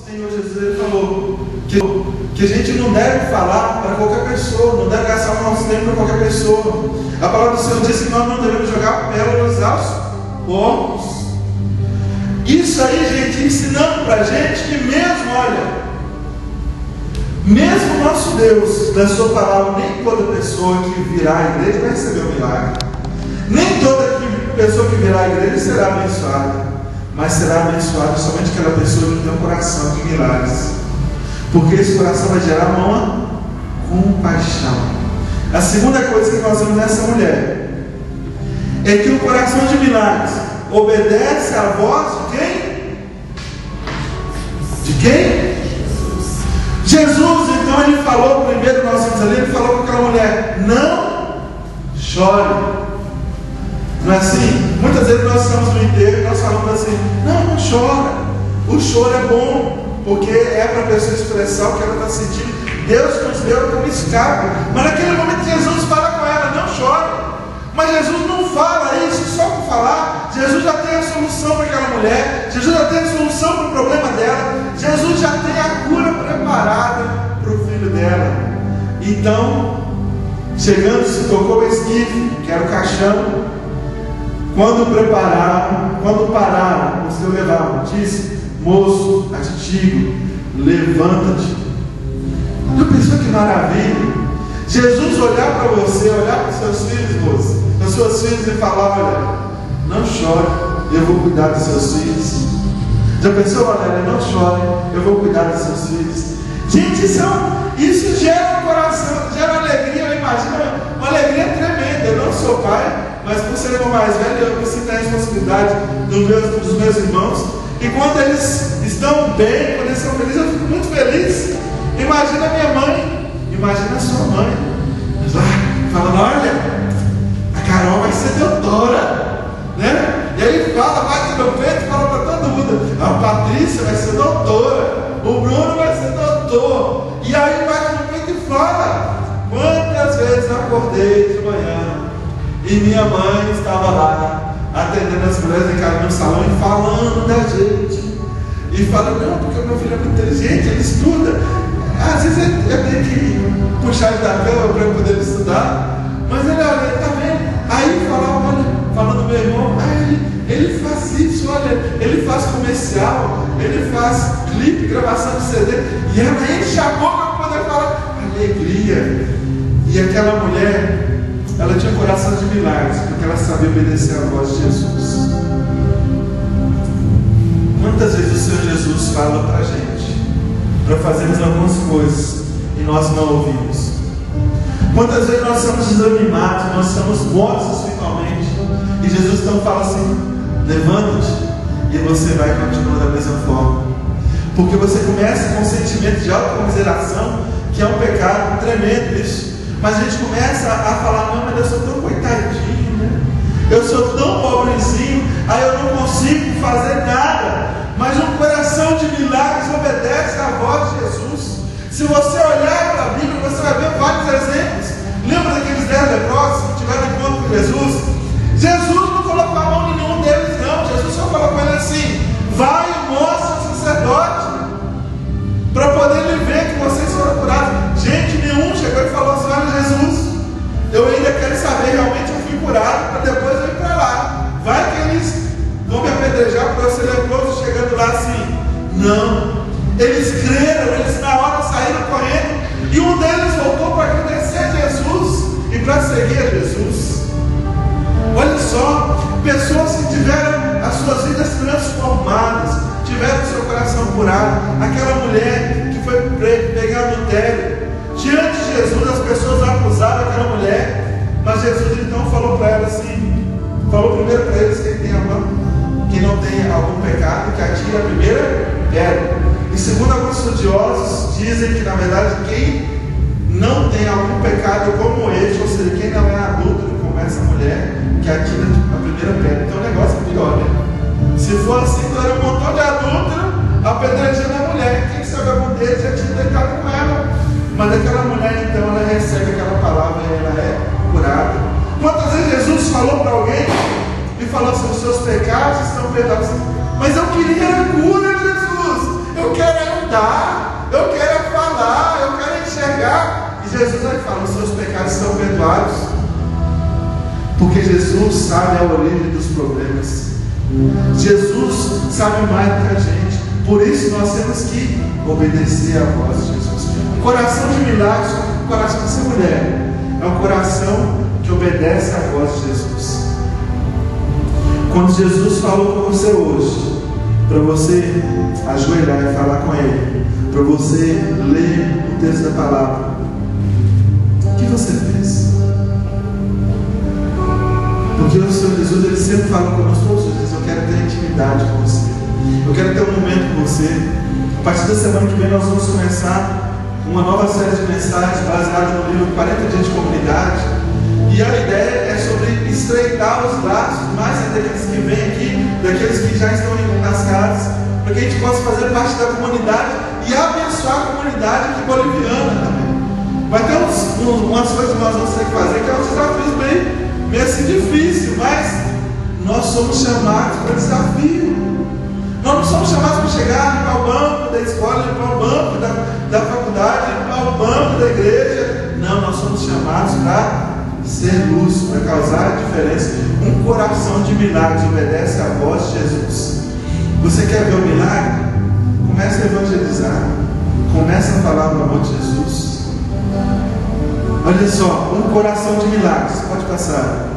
Senhor Jesus ele falou que a gente não deve falar para qualquer pessoa, não deve gastar o nosso tempo para qualquer pessoa. A palavra do Senhor diz que nós não devemos jogar pérolas aos porcos. Isso aí, gente, ensinando para a gente que mesmo, olha, mesmo o nosso Deus, da sua palavra, nem toda pessoa que virá à igreja vai receber um milagre. Nem toda pessoa que virá à igreja será abençoada, mas será abençoada somente aquela pessoa que tem um coração de milagres, porque esse coração vai gerar uma compaixão. A segunda coisa que nós vemos nessa mulher é que o coração de milagres obedece à voz de quem? De quem? Jesus. Então ele falou, primeiro nós vimos ali, ele falou com aquela mulher: não chore. Não é assim? Muitas vezes nós estamos no enterro e nós falamos assim: não chora. O choro é bom, porque é para a pessoa expressar o que ela está sentindo. Deus nos deu como escape. Mas naquele momento Jesus fala com ela: não chore. Mas Jesus não fala isso só por falar. Jesus já tem a solução para aquela mulher. Jesus já tem a solução para o problema dela. Jesus já tem a cura preparada para o filho dela. Então, chegando, se tocou o esquife, que era o caixão. Quando pararam, os que o levavam, disse: moço, a ti digo, levanta-te. Já pensou que maravilha? Jesus olhar para você, olhar para os seus filhos, moço, para os seus filhos e falar: olha, não chore, eu vou cuidar dos seus filhos. Já pensou, Valéria? Não chore, eu vou cuidar dos seus filhos. Gente, isso gera um coração, gera alegria. Eu imagino uma alegria tremenda. Eu não sou pai, mas por ser irmão mais velho, eu me sinto a responsabilidade dos meus irmãos. E quando eles estão bem, quando eles são felizes, eu fico muito feliz. Imagina a minha mãe, imagina a sua mãe, falando: olha, a Carol vai ser doutora, né? E aí fala, bate no peito e fala para todo mundo: a Patrícia vai ser doutora, o Bruno vai ser doutor. E aí bate no peito e fala: quantas vezes eu acordei de manhã e minha mãe estava lá atendendo as mulheres em casa no salão e falando da gente. E fala: não, porque o meu filho é muito inteligente, ele estuda. Às vezes eu tenho que puxar ele da cama para poder estudar. Mas ele está vendo? Aí falava, olha, falando do meu irmão: ele faz isso, olha, ele faz comercial, ele faz clipe, gravação de CD. E ela enche a boca para poder falar alegria. E aquela mulher, ela tinha coração de milagres, porque ela sabia obedecer à voz de Jesus. Quantas vezes o Senhor Jesus fala para a gente para fazermos algumas coisas e nós não ouvimos? Quantas vezes nós somos desanimados, nós somos mortos espiritualmente, e Jesus então fala assim: levanta-te, e você vai continuar da mesma forma, porque você começa com um sentimento de autocomiseração, que é um pecado tremendo isso. Mas a gente começa a falar: não, mas eu sou tão coitadinho, né? Eu sou tão pobrezinho, aí eu não consigo fazer nada. Mas um coração de milagres obedece à voz de Jesus. Se você olhar para a Bíblia, você vai ver vários exemplos. Lembra daqueles 10 leprosos que tiveram encontro com Jesus? Jesus não colocou a mão em nenhum deles, não. Jesus só falou com ele assim: vai e mostra ao sacerdote, para poder ele ver que vocês foram curados. Gente, nenhum chegou e falou assim: olha, Jesus, eu ainda quero saber, realmente eu fui curado, para depois eu ir para lá. Vai que eles vão me apedrejar por eu ser leproso, chegando lá assim. Não, eles creram, eles na hora saíram correndo, e um deles voltou para agradecer a Jesus e para seguir a Jesus. Olha só, pessoas que tiveram as suas vidas transformadas, tiveram seu coração curado. Aquela mulher que foi pegar adultério, diante de Jesus as pessoas acusaram aquela mulher, mas Jesus então falou para ela assim, falou primeiro para eles: quem não tem algum pecado, que atire a primeira pedra. E segundo alguns estudiosos, dizem que na verdade quem não tem algum pecado como este, ou seja, quem não é adúltero como essa mulher, que atira a primeira pedra. Então o negócio é pior, né? Se for assim, então era um montão de adúltero apedrejando a mulher. Quem sabe algum deles já tinha deitado com ela. Mas aquela mulher, então, ela recebe aquela palavra e ela é curada. Quantas vezes Jesus falou para alguém e falou assim: os seus pecados estão perdoados? Mas eu queria a cura, Jesus. Eu quero andar, eu quero falar, eu quero enxergar. E Jesus vai falar: os seus pecados são perdoados. Porque Jesus sabe a origem dos problemas. Jesus sabe mais do que a gente. Por isso nós temos que obedecer à voz de Jesus. Um coração de milagres, um coração dessa mulher, é um coração que obedece à voz de Jesus. Quando Jesus falou para você hoje, para você ajoelhar e falar com Ele, para você ler o texto da palavra, o que você fez? Porque o Senhor Jesus, Ele sempre fala conosco todos os dias: eu quero ter intimidade com você, eu quero ter um momento com você. A partir da semana que vem nós vamos começar uma nova série de mensagens baseada no livro 40 Dias de Comunidade. E a ideia é sobre estreitar os laços, mais daqueles que vêm aqui, daqueles que já estão nas casas, para que a gente possa fazer parte da comunidade e abençoar a comunidade aqui boliviana também. Vai ter umas coisas que nós vamos ter que fazer, que é um desafio meio assim difícil, mas nós somos chamados para desafio. Nós não somos chamados para chegar para o banco da escola, para o banco da faculdade, para o banco da igreja. Não, nós somos chamados para ser luz, para causar a diferença. Um coração de milagres obedece à voz de Jesus. Você quer ver o milagre? Comece a evangelizar. Comece a falar do amor de Jesus. Olha só, um coração de milagres. Pode passar.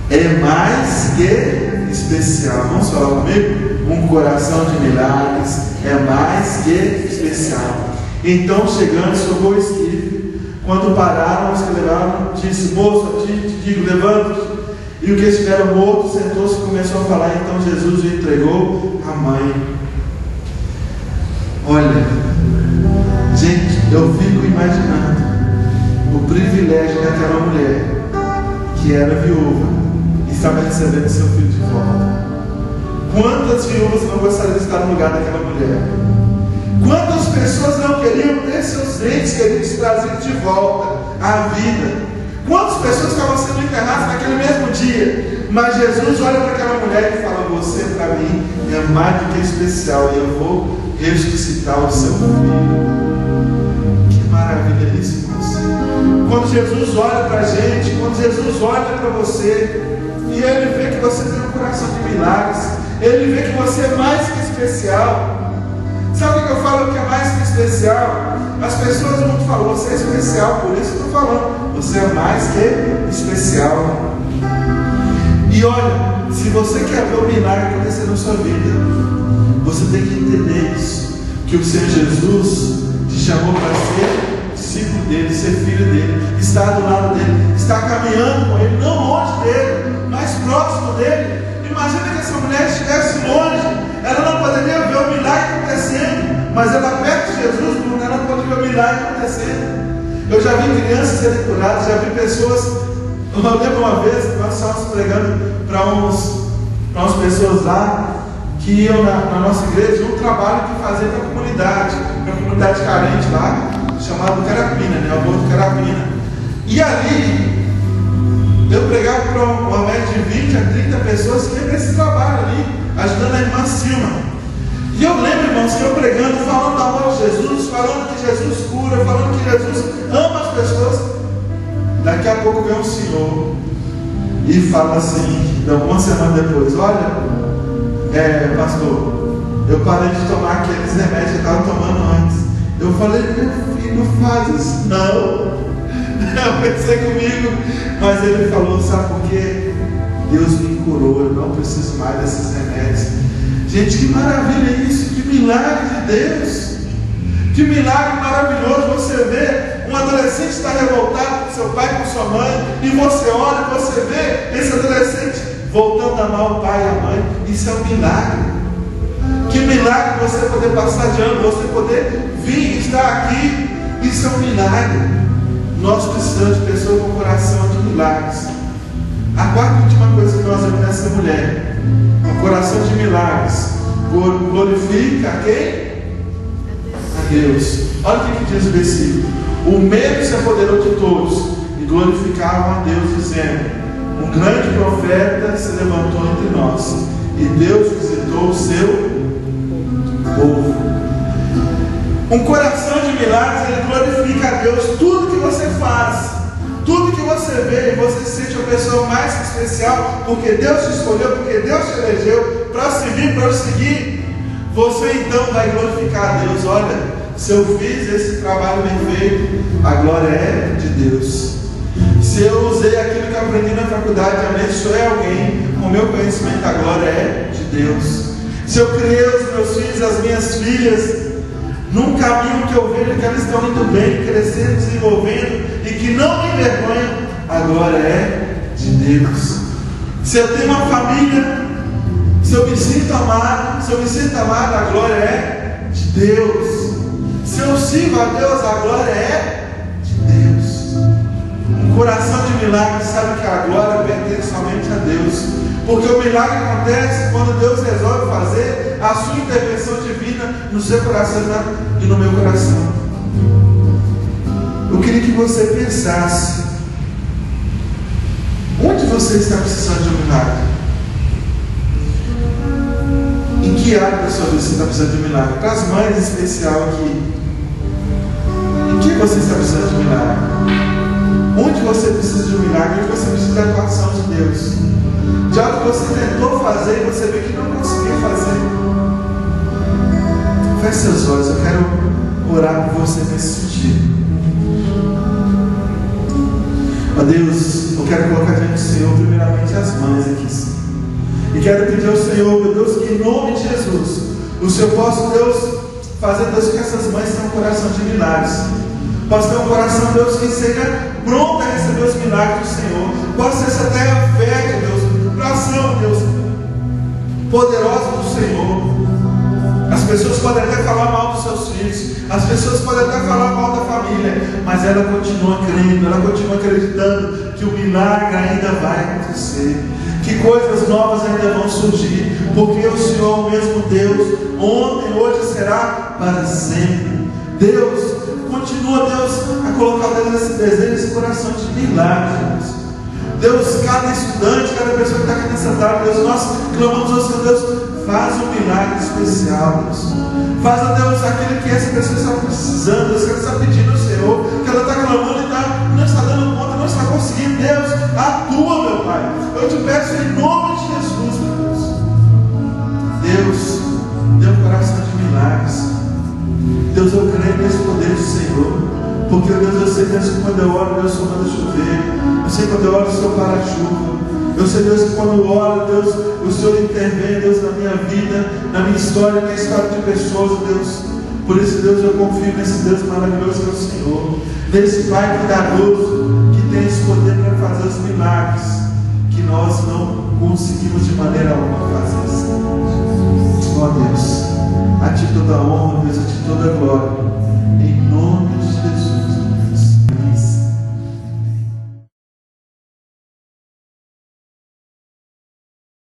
É mais que especial. Vamos falar comigo? Um coração de milagres é mais que especial. Então, chegando, socou o esquife. Quando pararam, os que levaram, disse: moço, te digo, levanta-te. E o que estiveram mortos sentou-se e começou a falar. Então Jesus o entregou à mãe. Olha, gente, eu fico imaginando o privilégio daquela mulher que era viúva e estava recebendo seu filho de volta. Quantas viúvas não gostariam de estar no lugar daquela mulher? Quantas pessoas não queriam ter seus dentes queridos trazidos de volta à vida? Quantas pessoas estavam sendo enterradas naquele mesmo dia? Mas Jesus olha para aquela mulher e fala: você para mim é mais do que especial, e eu vou ressuscitar o seu filho. Que maravilha isso, irmãos. Quando Jesus olha para a gente, quando Jesus olha para você, e Ele vê que você tem um coração de milagres, Ele vê que você é mais que especial. Sabe o que eu falo que é mais que especial? As pessoas muito falam: você é especial, por isso eu estou falando. Você é mais que especial. E olha, se você quer ver o milagre acontecer na sua vida, você tem que entender isso, que o Senhor Jesus te chamou para ser discípulo dele, ser filho dele, estar do lado dele, estar caminhando com ele, não longe dele, mas próximo dele. Imagina que essa mulher estivesse longe, ela não poderia ver o milagre acontecendo, mas ela perto de Jesus, ela pode ver o milagre acontecendo. Eu já vi crianças serem curadas, já vi pessoas. Eu lembro uma vez que nós estávamos pregando para umas pessoas lá que iam na nossa igreja, um trabalho que fazia para a comunidade carente lá, chamado Carapina, né? O Morro de Carapina. E ali eu pregava para uma média de 20 a 30 pessoas que iam para esse trabalho ali, ajudando a irmã Silma. E eu lembro, irmãos, que eu pregando, falando do amor de Jesus, falando que Jesus cura, falando que Jesus ama as pessoas. Daqui a pouco vem um senhor e fala assim, uma semana depois: olha, pastor, eu parei de tomar aqueles remédios que eu estava tomando antes. Eu falei: meu filho, não faz isso não. Eu pensei comigo, mas ele falou: sabe por quê? Deus me curou, eu não preciso mais desses remédios. Gente, que maravilha isso, que milagre de Deus, que milagre maravilhoso. Você vê um adolescente estar revoltado com seu pai, com sua mãe, e você olha, você vê esse adolescente voltando a amar o pai e a mãe. Isso é um milagre. Que milagre você poder passar de ano, você poder vir e estar aqui. Isso é um milagre. Nós precisamos de pessoas com coração de milagres. A quarta e última coisa que nós vemos nessa mulher: um coração de milagres. Glorifica a quem? A Deus. Olha o que diz o versículo: o medo se apoderou de todos e glorificavam a Deus, dizendo: um grande profeta se levantou entre nós, e Deus visitou o seu povo. Um coração de milagres, ele glorifica a Deus. Tudo que você faz, tudo que você vê, você se sente a pessoa mais especial, porque Deus te escolheu, porque Deus te elegeu para servir, para seguir. Você então vai glorificar a Deus. Olha, se eu fiz esse trabalho bem feito, a glória é de Deus. Se eu usei aquilo que aprendi na faculdade e abençoei alguém com o meu conhecimento, a glória é de Deus. Se eu criei os meus filhos, as minhas filhas, num caminho que eu vejo que elas estão indo bem, crescendo, desenvolvendo e que não me envergonham, a glória é de Deus. Se eu tenho uma família, se eu me sinto amado, a glória é de Deus. Se eu sirvo a Deus, a glória é de Deus. Um coração de milagre sabe que a glória pertence somente a Deus. Porque o milagre acontece quando Deus resolve fazer a sua intervenção divina no seu coração e no meu coração. Eu queria que você pensasse: onde você está precisando de um milagre? Em que área da sua vida você está precisando de um milagre? Para as mães em especial aqui, em que você está precisando de um milagre? Onde você precisa de um milagre? Onde você precisa da atuação de Deus? De algo que você tentou fazer e você vê que não conseguiu fazer. Feche seus olhos, eu quero orar por você nesse sentido. Ó Deus, eu quero colocar diante do Senhor primeiramente as mães aqui, Senhor. E quero pedir ao Senhor, meu Deus, que em nome de Jesus, o Senhor possa, Deus, fazer, Deus, que essas mães tenham um coração de milagres. Possa ter um coração, Deus, que seja pronto a receber os milagres do Senhor. Possa ter essa terra fértil, Deus, para ação, Deus, poderosa do Senhor. As pessoas podem até falar mal dos seus filhos, as pessoas podem até falar mal da família, mas ela continua crendo, ela continua acreditando que o milagre ainda vai acontecer, que coisas novas ainda vão surgir, porque o Senhor é o mesmo Deus, ontem, hoje será para sempre. Deus, continua, Deus, a colocar dentro desse desejo, esse coração de milagres. Deus, cada estudante, cada pessoa que está aqui nessa tarde, Deus, nós clamamos ao Senhor, Deus, faz um milagre especial, Deus. Faz, a Deus, aquilo que essa pessoa está precisando, Deus, que ela está pedindo ao Senhor, que ela está clamando e não está dando conta, não está conseguindo. Deus, atua, meu Pai. Eu te peço em nome de Jesus, meu Deus. Deus, dê um coração de milagres. Deus, eu creio nesse poder do Senhor. Porque, Deus, eu sei, Deus, que quando eu oro, Deus, o Senhor manda chover. Eu sei que quando eu oro, o Senhor para a chuva. Eu sei, Deus, que quando eu oro, Deus, o Senhor intervém, Deus, na minha vida, na minha história, na história de pessoas, Deus. Por isso, Deus, eu confio nesse Deus maravilhoso que é o Senhor. Nesse Pai cuidadoso, que tem esse poder para fazer os milagres que nós não conseguimos de maneira alguma fazer. Ó Deus, a Ti toda a honra, Deus, a Ti toda a glória. Em